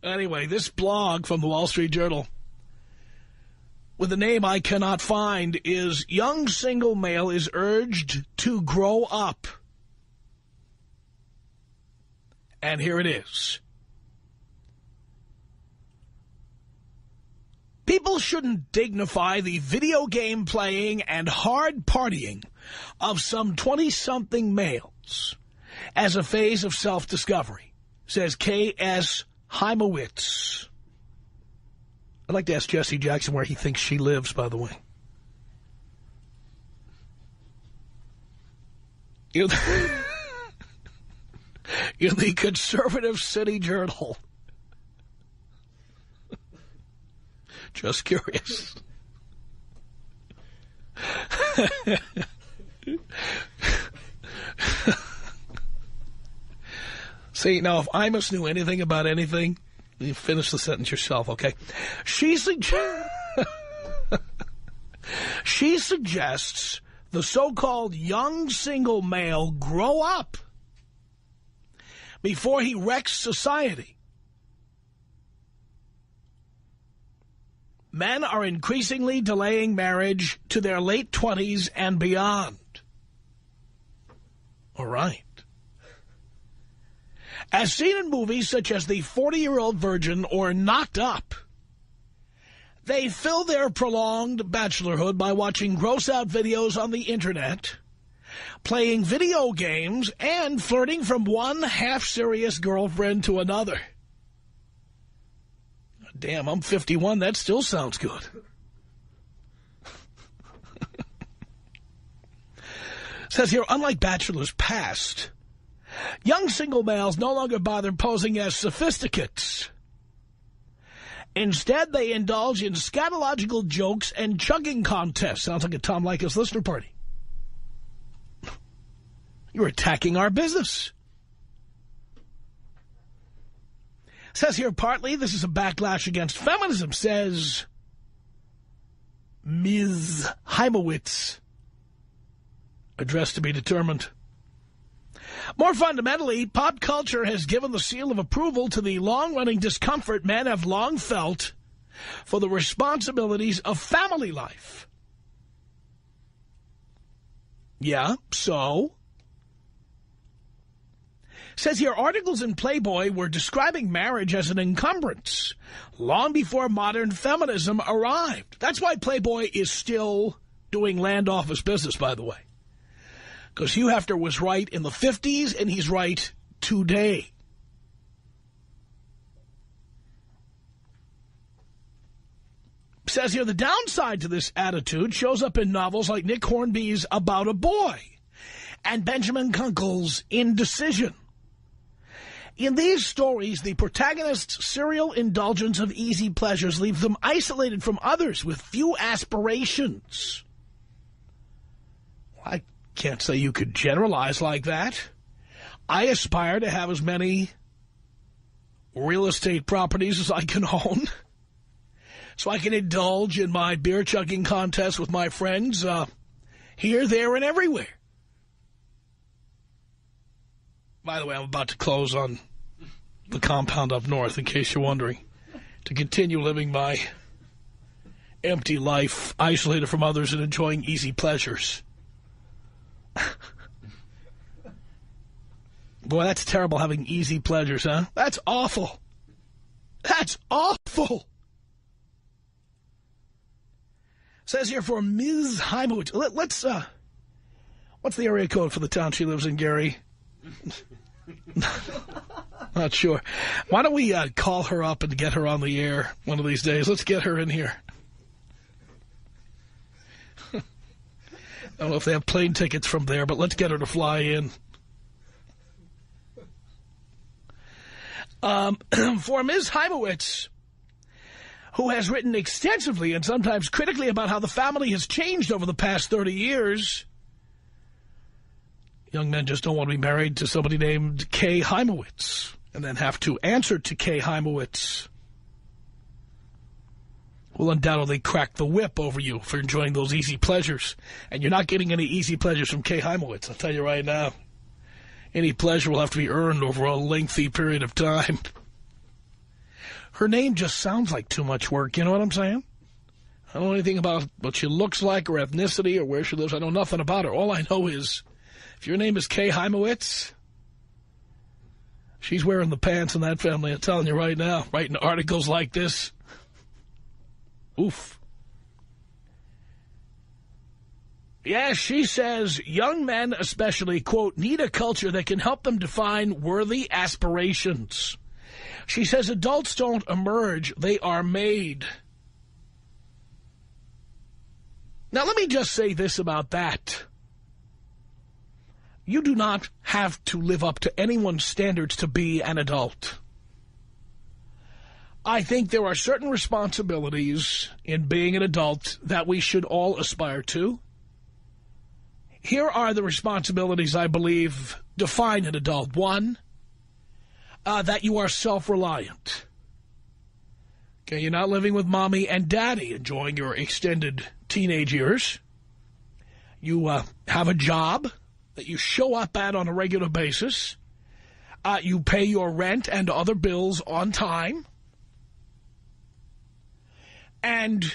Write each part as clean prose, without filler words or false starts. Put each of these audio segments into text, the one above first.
Anyway, this blog from the Wall Street Journal with a name I cannot find is Young Single Male is Urged to Grow Up. And here it is. People shouldn't dignify the video game playing and hard partying of some 20-something males as a phase of self-discovery, says K.S. Heimowitz. I'd like to ask Jesse Jackson where he thinks she lives, by the way. In the Conservative City Journal. Just curious. See, now, if Imus knew anything about anything, you finish the sentence yourself, okay? She suggests the so-called young single male grow up before he wrecks society. Men are increasingly delaying marriage to their late 20s and beyond. All right. As seen in movies such as The 40-Year-Old Virgin or Knocked Up, they fill their prolonged bachelorhood by watching gross-out videos on the Internet, playing video games, and flirting from one half-serious girlfriend to another. Damn, I'm 51. That still sounds good. Says here, unlike bachelors past, young single males no longer bother posing as sophisticates. Instead, they indulge in scatological jokes and chugging contests. Sounds like a Tom Leykis listener party. You're attacking our business. Says here, partly this is a backlash against feminism, says Ms. Heimowitz. Address to be determined. More fundamentally, pop culture has given the seal of approval to the long-running discomfort men have long felt for the responsibilities of family life. Yeah, so? Says here, articles in Playboy were describing marriage as an encumbrance long before modern feminism arrived. That's why Playboy is still doing land office business, by the way. Because Hugh Hefner was right in the 50s, and he's right today. Says here, the downside to this attitude shows up in novels like Nick Hornby's About a Boy and Benjamin Kunkel's Indecision. In these stories, the protagonist's serial indulgence of easy pleasures leaves them isolated from others with few aspirations. I can't say you could generalize like that. I aspire to have as many real estate properties as I can own, so I can indulge in my beer-chugging contest with my friends here, there, and everywhere. By the way, I'm about to close on the compound up north, in case you're wondering, to continue living my empty life, isolated from others and enjoying easy pleasures. Boy, that's terrible, having easy pleasures, huh? That's awful. That's awful. Says here for Ms. Heimowitz. Let's, what's the area code for the town she lives in, Gary? Not sure. Why don't we call her up and get her on the air one of these days? Let's get her in here. I don't know if they have plane tickets from there, but let's get her to fly in. For Ms. Heimowitz, who has written extensively and sometimes critically about how the family has changed over the past 30 years, young men just don't want to be married to somebody named Kay Heimowitz and then have to answer to Kay Heimowitz. Will undoubtedly crack the whip over you for enjoying those easy pleasures. And you're not getting any easy pleasures from Kay Heimowitz, I'll tell you right now. Any pleasure will have to be earned over a lengthy period of time. Her name just sounds like too much work, you know what I'm saying? I don't know anything about what she looks like or ethnicity or where she lives. I know nothing about her. All I know is if your name is Kay Heimowitz, she's wearing the pants in that family, I'm telling you right now, writing articles like this. Oof. Yes, she says young men especially, quote, need a culture that can help them define worthy aspirations. She says adults don't emerge, they are made. Now, let me just say this about that. You do not have to live up to anyone's standards to be an adult. I think there are certain responsibilities in being an adult that we should all aspire to. Here are the responsibilities I believe define an adult. One, that you are self-reliant. Okay, you're not living with mommy and daddy, enjoying your extended teenage years. You have a job that you show up at on a regular basis. You pay your rent and other bills on time. And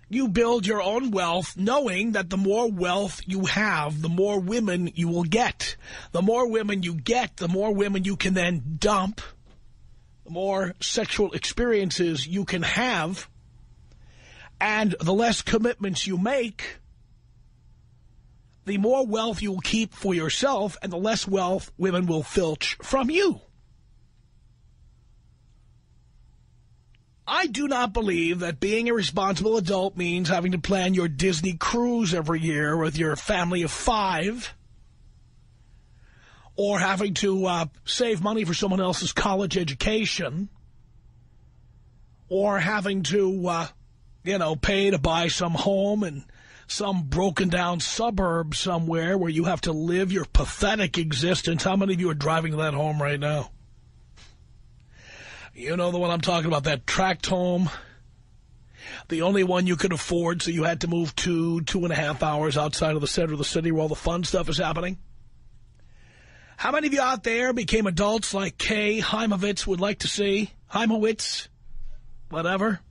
you build your own wealth knowing that the more wealth you have, the more women you will get. The more women you get, the more women you can then dump. The more sexual experiences you can have. And the less commitments you make, the more wealth you'll keep for yourself and the less wealth women will filch from you. I do not believe that being a responsible adult means having to plan your Disney cruise every year with your family of 5, or having to save money for someone else's college education, or having to, pay to buy some home in some broken-down suburb somewhere where you have to live your pathetic existence. How many of you are driving to that home right now? You know the one I'm talking about, that tract home. The only one you could afford, so you had to move 2.5 hours outside of the center of the city where all the fun stuff is happening. How many of you out there became adults like Kay Heimowitz would like to see? Heimowitz? Whatever.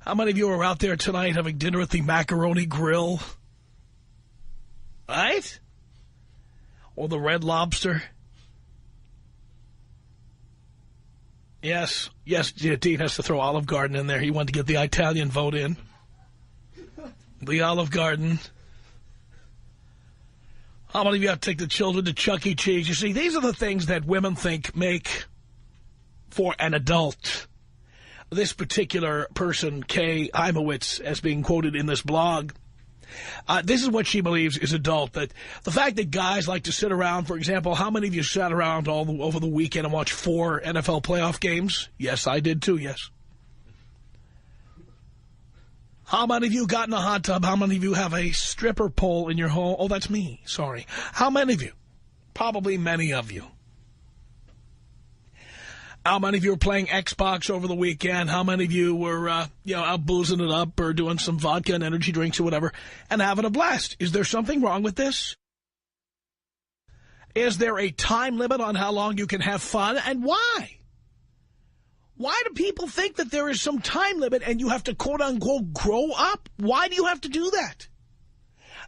How many of you are out there tonight having dinner at the Macaroni Grill? Right? Or the Red Lobster? Yes, Dean has to throw Olive Garden in there. He wanted to get the Italian vote in. The Olive Garden. How many of you have to take the children to Chuck E. Cheese? You see, these are the things that women think make for an adult. This particular person, Kay Heimowitz, as being quoted in this blog, this is what she believes is adult. That the fact that guys like to sit around, for example, how many of you sat around over the weekend and watched 4 NFL playoff games? Yes, I did too, yes. How many of you got in a hot tub? How many of you have a stripper pole in your home? Oh, that's me, sorry. How many of you? Probably many of you. How many of you were playing Xbox over the weekend? How many of you were, out boozing it up or doing some vodka and energy drinks or whatever and having a blast? Is there something wrong with this? Is there a time limit on how long you can have fun, and why? Why do people think that there is some time limit and you have to, quote-unquote, grow up? Why do you have to do that?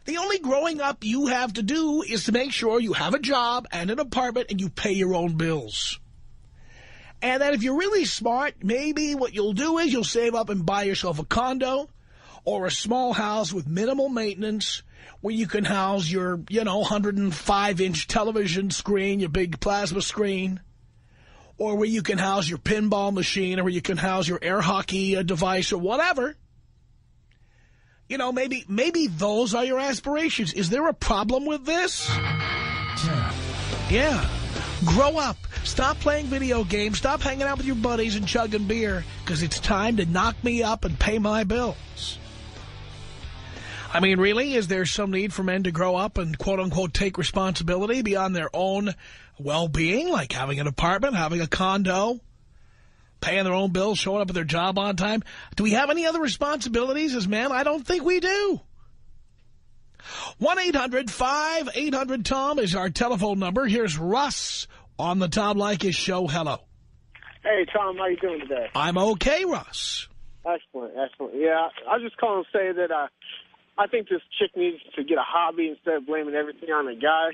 The only growing up you have to do is to make sure you have a job and an apartment and you pay your own bills. And that if you're really smart, maybe what you'll do is you'll save up and buy yourself a condo or a small house with minimal maintenance where you can house your, 105-inch television screen, your big plasma screen, or where you can house your pinball machine or where you can house your air hockey device or whatever. Maybe those are your aspirations. Is there a problem with this? Yeah. Grow up. Stop playing video games. Stop hanging out with your buddies and chugging beer, because it's time to knock me up and pay my bills. I mean, really, is there some need for men to grow up and, quote-unquote, take responsibility beyond their own well-being, like having an apartment, having a condo, paying their own bills, showing up at their job on time? Do we have any other responsibilities as men? I don't think we do. 1-800-5800-TOM is our telephone number. Here's Russ on the Tom Leykis Show. Hello. Hey, Tom, how you doing today? I'm okay, Russ. Excellent, excellent. Yeah, I was just calling to say that I think this chick needs to get a hobby instead of blaming everything on the guy.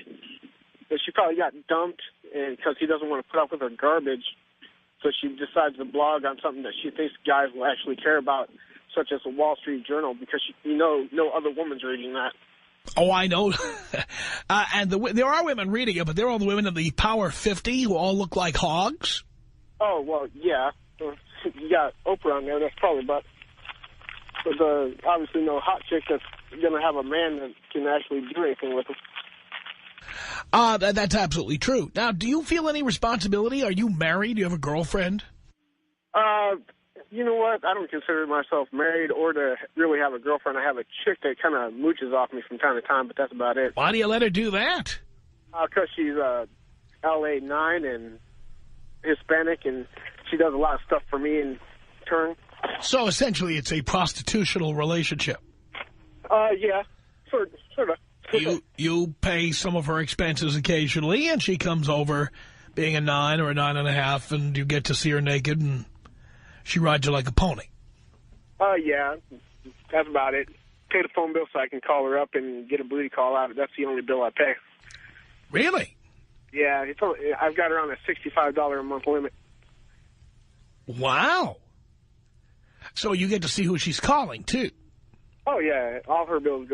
That she probably got dumped because he doesn't want to put up with her garbage. So she decides to blog on something that she thinks guys will actually care about, such as the Wall Street Journal, because no other woman's reading that. Oh, I know. And there are women reading it, but they're all the women in the Power 50 who all look like hogs. Oh, well, yeah. You got Oprah on there, that's probably about. But obviously no hot chick that's going to have a man that can actually do anything with him. That's absolutely true. Now, do you feel any responsibility? Are you married? Do you have a girlfriend? You know what? I don't consider myself married or to really have a girlfriend. I have a chick that kind of mooches off me from time to time, but that's about it. Why do you let her do that? Because she's LA9 and Hispanic, and she does a lot of stuff for me in turn. So essentially it's a prostitutional relationship. Yeah, sort of. You pay some of her expenses occasionally, and she comes over being a 9 or a 9.5, and you get to see her naked, and she rides you like a pony. Yeah, that's about it. Pay the phone bill so I can call her up and get a booty call out. That's the only bill I pay. Really? Yeah, I've got her on a $65 a month limit. Wow. So you get to see who she's calling, too. Oh, yeah. All her bills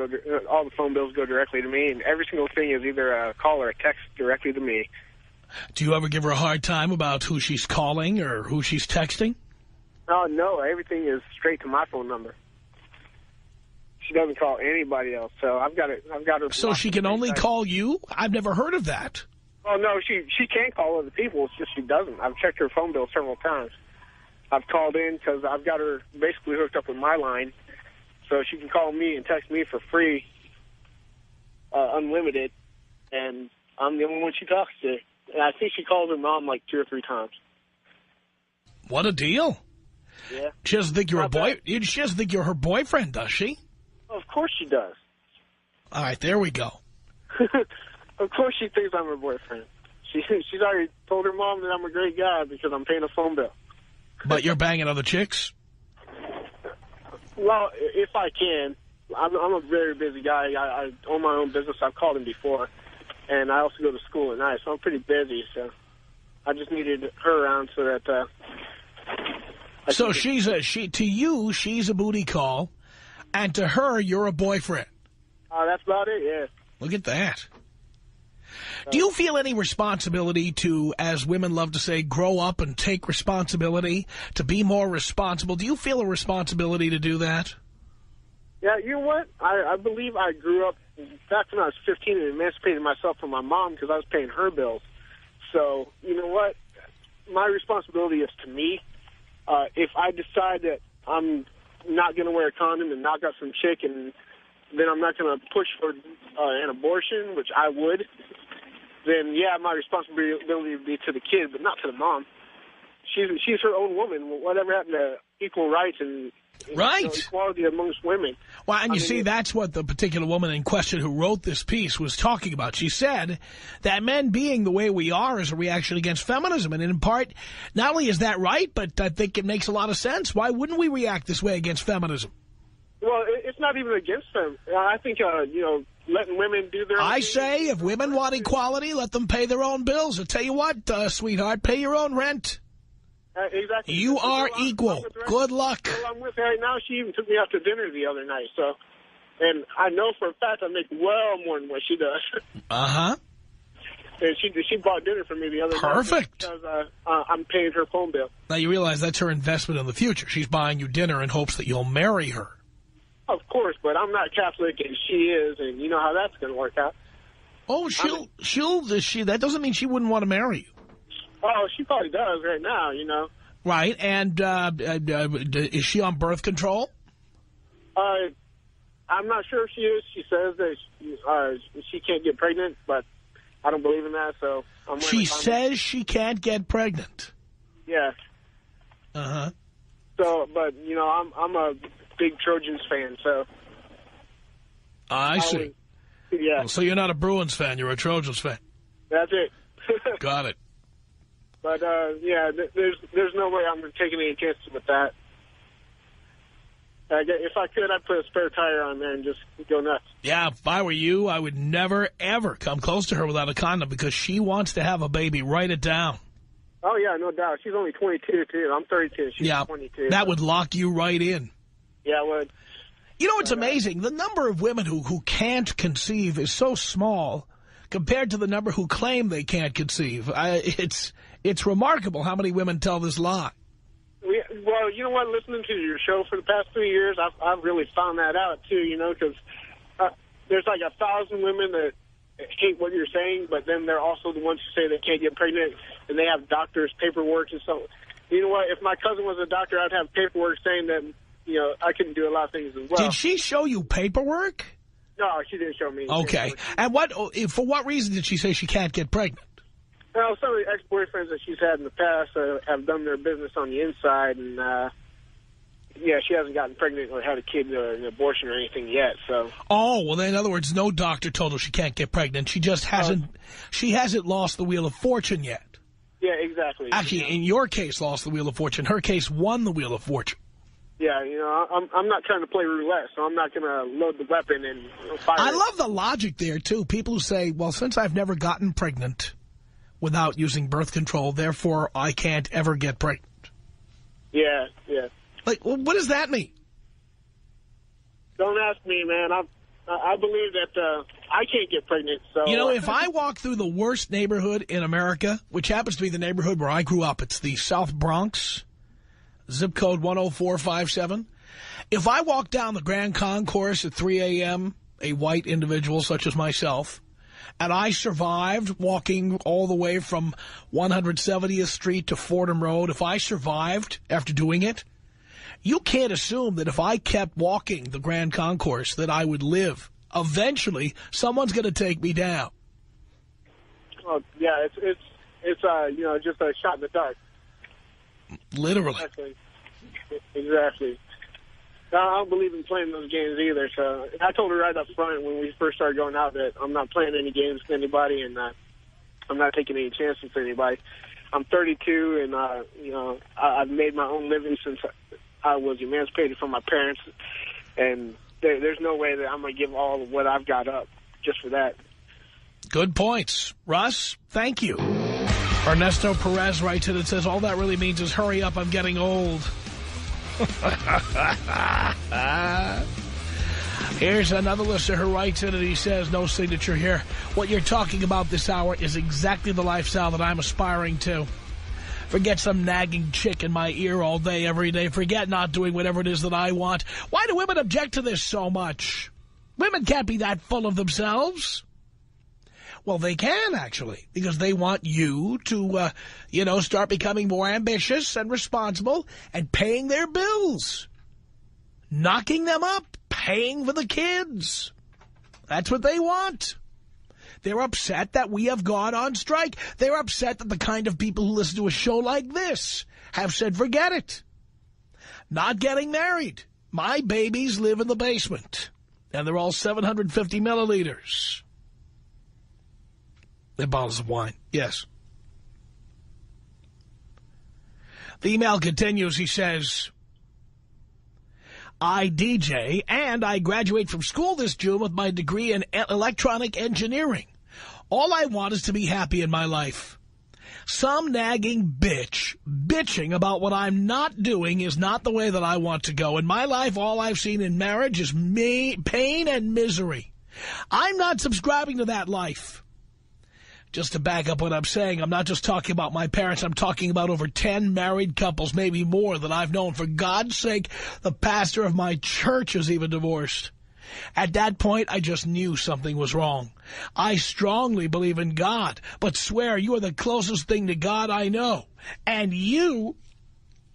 all the phone bills go directly to me, and every single thing is either a call or a text directly to me. Do you ever give her a hard time about who she's calling or who she's texting? Oh, no. Everything is straight to my phone number. She doesn't call anybody else, so I've got her. So she can only call you? I've never heard of that. Oh, no, she can call other people. It's just she doesn't. I've checked her phone bill several times. I've called in because I've got her basically hooked up with my line, so she can call me and text me for free, unlimited, and I'm the only one she talks to. And I think she calls her mom like 2 or 3 times. What a deal. Yeah. She doesn't think you're She doesn't think you're her boyfriend, does she? Of course she does. All right, there we go. Of course she thinks I'm her boyfriend. She's already told her mom that I'm a great guy because I'm paying a phone bill. But you're banging other chicks? Well, if I can. I'm a very busy guy. I own my own business. I've called him before. And I also go to school at night, so I'm pretty busy. So I just needed her around so that... So to you, she's a booty call, and to her, you're a boyfriend. That's about it, yeah. Look at that. Do you feel any responsibility to, as women love to say, grow up and take responsibility, to be more responsible? Do you feel a responsibility to do that? Yeah, you know what? I believe I grew up back when I was 15 and emancipated myself from my mom because I was paying her bills. So, you know what? My responsibility is to me. If I decide that I'm not going to wear a condom and knock out some chick and then I'm not going to push for an abortion, which I would, then, yeah, my responsibility would be to the kid, but not to the mom. She's her own woman. Whatever happened to equal rights and equality amongst women? Well, and you see, that's what the particular woman in question who wrote this piece was talking about. She said that men being the way we are is a reaction against feminism. And in part, not only is that right, but I think it makes a lot of sense. Why wouldn't we react this way against feminism? Well, it's not even against them. I think, letting women do their own I thing. say if women want equality, let them pay their own bills. I'll tell you what, sweetheart, pay your own rent. Exactly. You are equal. Good luck. The girl I'm with right now, she even took me out to dinner the other night. So, and I know for a fact I make well more than what she does. Uh-huh. And she bought dinner for me the other night. Perfect. Because I'm paying her phone bill. Now you realize that's her investment in the future. She's buying you dinner in hopes that you'll marry her. Of course, but I'm not Catholic and she is, and you know how that's going to work out. Oh, that doesn't mean she wouldn't want to marry you. Oh, she probably does right now, you know. Right, and is she on birth control? I'm not sure if she is. She says that she can't get pregnant, but I don't believe in that, so I'm She says she can't get pregnant. Yeah. Uh-huh. So, but, you know, I'm a big Trojans fan, so. I see. Yeah. Well, so you're not a Bruins fan, you're a Trojans fan. That's it. Got it. But, yeah, there's no way I'm taking any chances with that. If I could, I'd put a spare tire on there and just go nuts. Yeah, if I were you, I would never, ever come close to her without a condom because she wants to have a baby. Write it down. Oh, yeah, no doubt. She's only 22, too. I'm 32. She's 22. That would lock you right in. Yeah, it would. You know, it's amazing. The number of women who can't conceive is so small compared to the number who claim they can't conceive. It's remarkable how many women tell this lie. Well, you know what? Listening to your show for the past 3 years, I've really found that out, too, you know, because there's like 1,000 women that hate what you're saying, but then they're also the ones who say they can't get pregnant, and they have doctors' paperwork and so. You know what? If my cousin was a doctor, I'd have paperwork saying that, you know, I couldn't do a lot of things as well. Did she show you paperwork? No, she didn't show me. Okay. And for what reason did she say she can't get pregnant? Well, some of the ex-boyfriends that she's had in the past have done their business on the inside, and, yeah, she hasn't gotten pregnant or had a kid or an abortion or anything yet, so. Oh, well, then, in other words, no doctor told her she can't get pregnant. She just hasn't, she hasn't lost the Wheel of Fortune yet. Yeah, exactly. Actually, in your case, lost the Wheel of Fortune. Her case won the Wheel of Fortune. Yeah, you know, I'm not trying to play roulette, so I'm not going to load the weapon and fire I it. love the logic there, too. People who say, well, since I've never gotten pregnant without using birth control, therefore I can't ever get pregnant. Yeah, yeah. Like, well, what does that mean? Don't ask me, man. I believe that I can't get pregnant. So you know, if I walk through the worst neighborhood in America, which happens to be the neighborhood where I grew up, it's the South Bronx, zip code 10457. If I walk down the Grand Concourse at 3 a.m., a white individual such as myself, and I survived walking all the way from 170th Street to Fordham Road, if I survived after doing it, you can't assume that if I kept walking the Grand Concourse that I would live. Eventually, someone's going to take me down. Oh, yeah, it's you know, just a shot in the dark. Literally. Exactly. I don't believe in playing those games either. So I told her right up front when we first started going out that I'm not playing any games with anybody, and I'm not taking any chances with anybody. I'm 32, and you know, I've made my own living since I was emancipated from my parents, and there's no way that I'm going to give all of what I've got up just for that. Good points. Russ, thank you. Ernesto Perez writes in and says, all that really means is hurry up, I'm getting old. Here's another listener who writes in and he says, no signature here. What you're talking about this hour is exactly the lifestyle that I'm aspiring to. Forget some nagging chick in my ear all day, every day. Forget not doing whatever it is that I want. Why do women object to this so much? Women can't be that full of themselves. Well, they can, actually, because they want you to, you know, start becoming more ambitious and responsible and paying their bills. Knocking them up, paying for the kids. That's what they want. They're upset that we have gone on strike. They're upset that the kind of people who listen to a show like this have said, forget it. Not getting married. My babies live in the basement. And they're all 750 milliliters. They're bottles of wine. Yes. The email continues. He says, I DJ and I graduate from school this June with my degree in electronic engineering. All I want is to be happy in my life. Some nagging bitch bitching about what I'm not doing is not the way that I want to go. In my life, all I've seen in marriage is pain and misery. I'm not subscribing to that life. Just to back up what I'm saying, I'm not just talking about my parents. I'm talking about over 10 married couples, maybe more, that I've known. For God's sake, the pastor of my church is even divorced. At that point, I just knew something was wrong. I strongly believe in God, but swear you are the closest thing to God I know. And you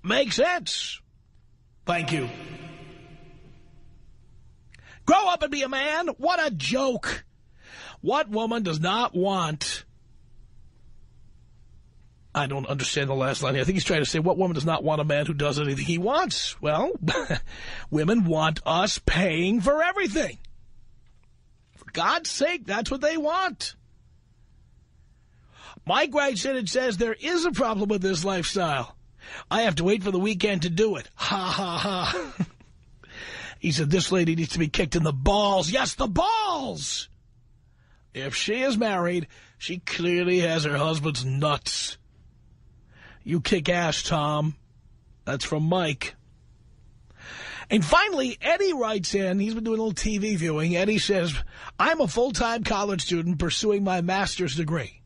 make sense. Thank you. Grow up and be a man. What a joke. What woman does not want... I don't understand the last line. I think he's trying to say, what woman does not want a man who does anything he wants? Well, women want us paying for everything. For God's sake, that's what they want. Mike writes in and says there is a problem with this lifestyle. I have to wait for the weekend to do it. Ha, ha, ha. He said this lady needs to be kicked in the balls. Yes, the balls! If she is married, she clearly has her husband's nuts. You kick ass, Tom. That's from Mike. And finally, Eddie writes in. He's been doing a little TV viewing. Eddie says, I'm a full-time college student pursuing my master's degree.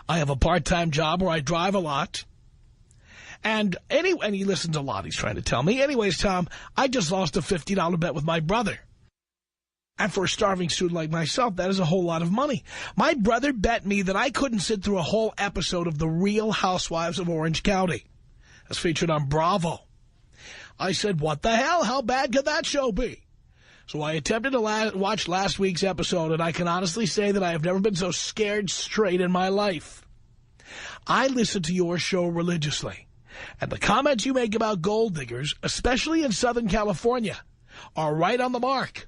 I have a part-time job where I drive a lot. And he listens a lot, he's trying to tell me. Anyways, Tom, I just lost a $50 bet with my brother. And for a starving student like myself, that is a whole lot of money. My brother bet me that I couldn't sit through a whole episode of The Real Housewives of Orange County. That's featured on Bravo. I said, what the hell? How bad could that show be? So I attempted to watch last week's episode, and I can honestly say that I have never been so scared straight in my life. I listen to your show religiously. And the comments you make about gold diggers, especially in Southern California, are right on the mark.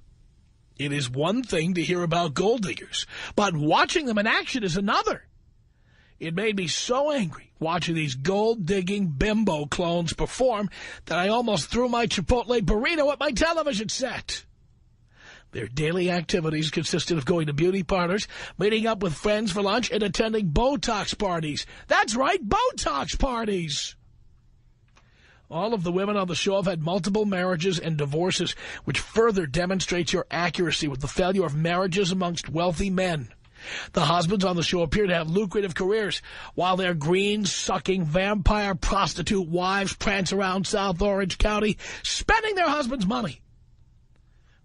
It is one thing to hear about gold diggers, but watching them in action is another. It made me so angry watching these gold-digging bimbo clones perform that I almost threw my Chipotle burrito at my television set. Their daily activities consisted of going to beauty parlors, meeting up with friends for lunch, and attending Botox parties. That's right, Botox parties! All of the women on the show have had multiple marriages and divorces, which further demonstrates your accuracy with the failure of marriages amongst wealthy men. The husbands on the show appear to have lucrative careers, while their green-sucking vampire prostitute wives prance around South Orange County, spending their husbands' money.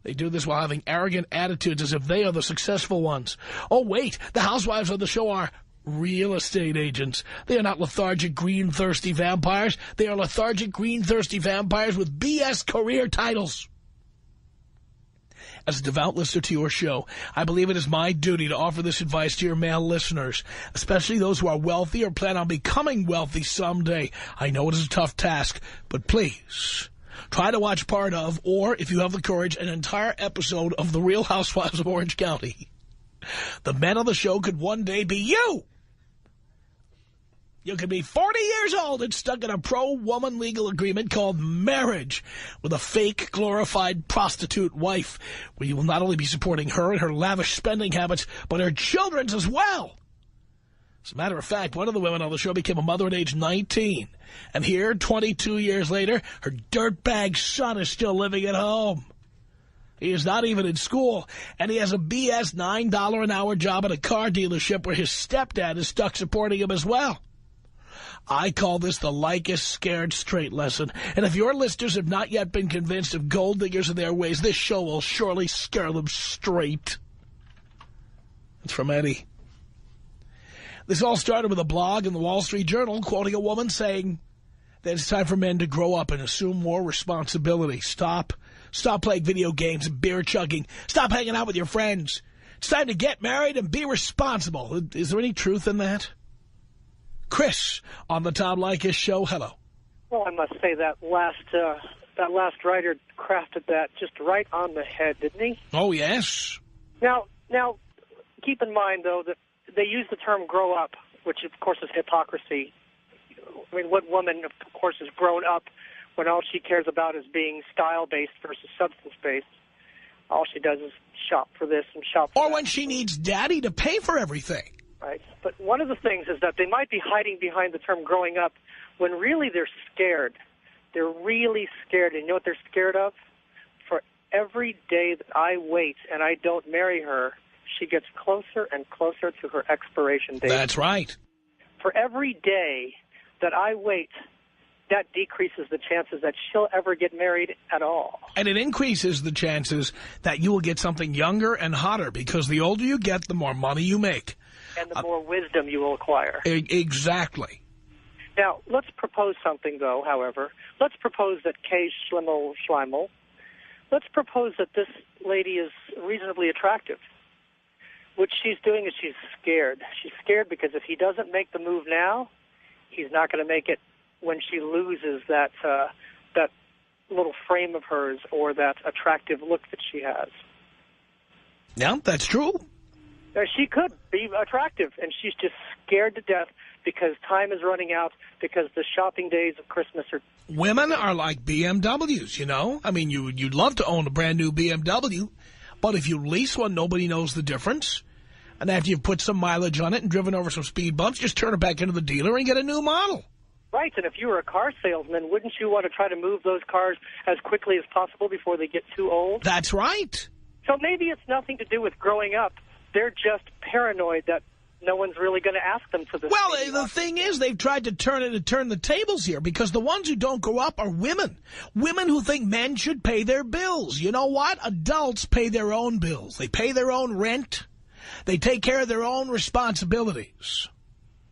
They do this while having arrogant attitudes as if they are the successful ones. Oh, wait, the housewives on the show are real estate agents. They are not lethargic, green-thirsty vampires. They are lethargic, green-thirsty vampires with BS career titles. As a devout listener to your show, I believe it is my duty to offer this advice to your male listeners, especially those who are wealthy or plan on becoming wealthy someday. I know it is a tough task, but please try to watch part of, or if you have the courage, an entire episode of The Real Housewives of Orange County. The men on the show could one day be you. You could be 40 years old and stuck in a pro-woman legal agreement called marriage with a fake, glorified prostitute wife, where you will not only be supporting her and her lavish spending habits, but her children's as well. As a matter of fact, one of the women on the show became a mother at age 19. And here, 22 years later, her dirtbag son is still living at home. He is not even in school, and he has a BS $9 an hour job at a car dealership where his stepdad is stuck supporting him as well. I call this the Leykis scared straight lesson, and if your listeners have not yet been convinced of gold diggers and their ways, this show will surely scare them straight. It's from Eddie. This all started with a blog in the Wall Street Journal quoting a woman saying that it's time for men to grow up and assume more responsibility. Stop playing video games and beer chugging. Stop hanging out with your friends. It's time to get married and be responsible. Is there any truth in that? Chris, on the Tom Leykis show, hello. Well, I must say that last writer crafted that just right on the head, didn't he? Oh, yes. Now, keep in mind, though, that they use the term grow up, which, of course, is hypocrisy. I mean, what woman, of course, has grown up when all she cares about is being style-based versus substance-based? All she does is shop for this and shop for that. Or when she needs daddy to pay for everything. Right. But one of the things is that they might be hiding behind the term growing up when really they're scared. They're really scared. And you know what they're scared of? For every day that I wait and I don't marry her, she gets closer and closer to her expiration date. That's right. For every day that I wait, that decreases the chances that she'll ever get married at all. And it increases the chances that you will get something younger and hotter, because the older you get, the more money you make. And the more wisdom you will acquire. Exactly. Now, let's propose something, though, however. Let's propose that Kay Schleimel, let's propose that this lady is reasonably attractive. What she's doing is she's scared. She's scared because if he doesn't make the move now, he's not going to make it when she loses that little frame of hers or that attractive look that she has. Yeah, that's true. She could be attractive, and she's just scared to death because time is running out, because the shopping days of Christmas are... Women are like BMWs, you know? I mean, you'd love to own a brand new BMW, but if you lease one, nobody knows the difference. And after you've put some mileage on it and driven over some speed bumps, just turn it back into the dealer and get a new model. Right, and if you were a car salesman, wouldn't you want to try to move those cars as quickly as possible before they get too old? That's right. So maybe it's nothing to do with growing up. They're just paranoid that no one's really going to ask them to this. Well, the thing is, they've tried to turn the tables here, because the ones who don't grow up are women. Women who think men should pay their bills. You know what? Adults pay their own bills. They pay their own rent. They take care of their own responsibilities.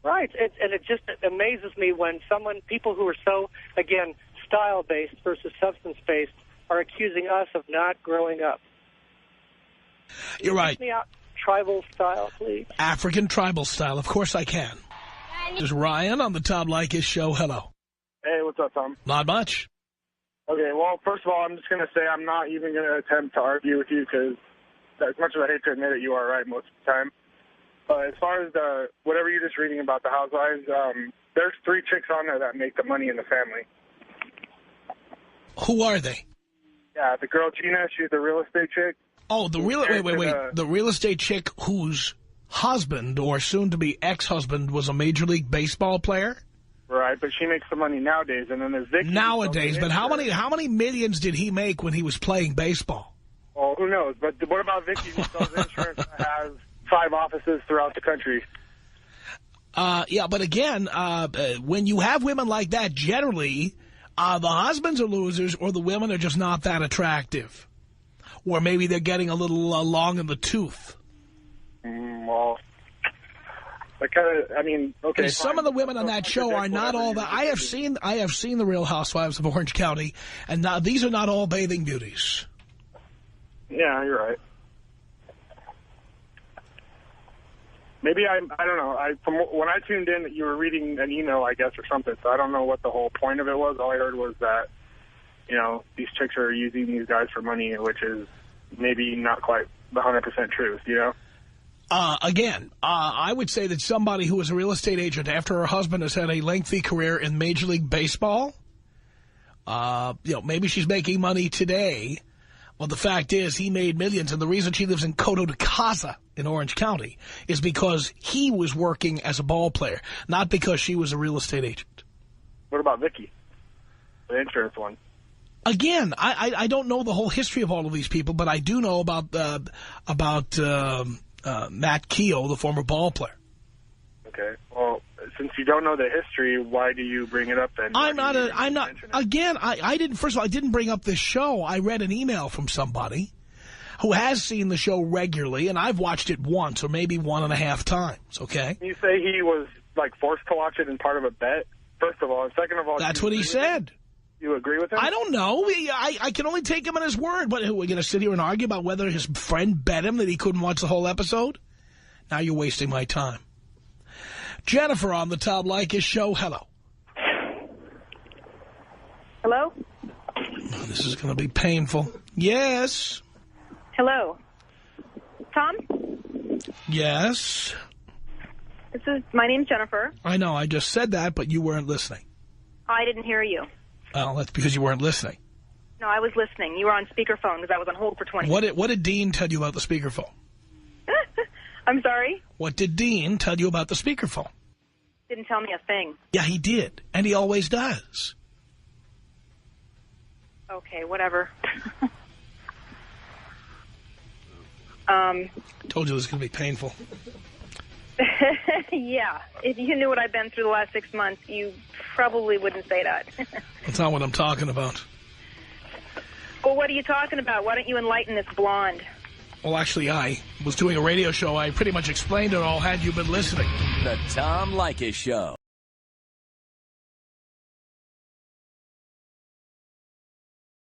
Right, and it just amazes me when people who are so, again, style-based versus substance-based are accusing us of not growing up. You're right. Take me out tribal style, please. African tribal style. Of course I can. This is Ryan on the Tom Leykis Show. Hello. Hey, what's up, Tom? Not much. Okay, well, first of all, I'm just going to say I'm not even going to attempt to argue with you because as much as I hate to admit it, you are right most of the time. But as far as whatever you're just reading about the housewives, there's 3 chicks on there that make the money in the family. Who are they? Yeah, the girl Gina, she's the real estate chick. Oh, the real estate chick whose husband or soon-to-be ex-husband was a Major League Baseball player? Right, but she makes the money nowadays. And then there's Vicky. Nowadays, but how many millions did he make when he was playing baseball? Oh, who knows? But what about Vicky who sells insurance that has 5 offices throughout the country? Yeah, but again, when you have women like that, generally, the husbands are losers or the women are just not that attractive. Or maybe they're getting a little long in the tooth. Well, okay. Some of the women on that show are not all that. I have seen the Real Housewives of Orange County, and now these are not all bathing beauties. Yeah, you're right. Maybe I don't know. From when I tuned in, you were reading an email, I guess, or something. So I don't know what the whole point of it was. All I heard was that, these chicks are using these guys for money, which is maybe not quite the 100% truth, Again, I would say that somebody who is a real estate agent after her husband has had a lengthy career in Major League Baseball, maybe she's making money today. Well, the fact is he made millions, and the reason she lives in Coto de Casa in Orange County is because he was working as a ball player, not because she was a real estate agent. What about Vicky, the insurance one? Again, I don't know the whole history of all of these people, but I do know about Matt Keogh, the former ball player. Okay. Well, since you don't know the history, why do you bring it up then? First of all, I didn't bring up this show. I read an email from somebody who has seen the show regularly, and I've watched it once or maybe 1.5 times, okay? You say he was, forced to watch it and part of a bet, first of all. And second of all... That's what he said. You agree with him? I don't know. I can only take him at his word. But we're going to sit here and argue about whether his friend bet him that he couldn't watch the whole episode? Now you're wasting my time. Jennifer on the Tom Leykis Show. Hello. Hello? Oh, this is going to be painful. Yes. Hello. Tom? Yes. My name's Jennifer. I know. I just said that, but you weren't listening. I didn't hear you. Well, that's because you weren't listening. No, I was listening. You were on speakerphone because I was on hold for 20 minutes. What did Dean tell you about the speakerphone? I'm sorry? What did Dean tell you about the speakerphone? Didn't tell me a thing. Yeah, he did. And he always does. Okay, whatever. Told you this was going to be painful. Yeah. If you knew what I've been through the last 6 months, you probably wouldn't say that. That's not what I'm talking about. Well, what are you talking about? Why don't you enlighten this blonde? Well, actually, I was doing a radio show. I pretty much explained it all had you been listening. The Tom Leykis Show.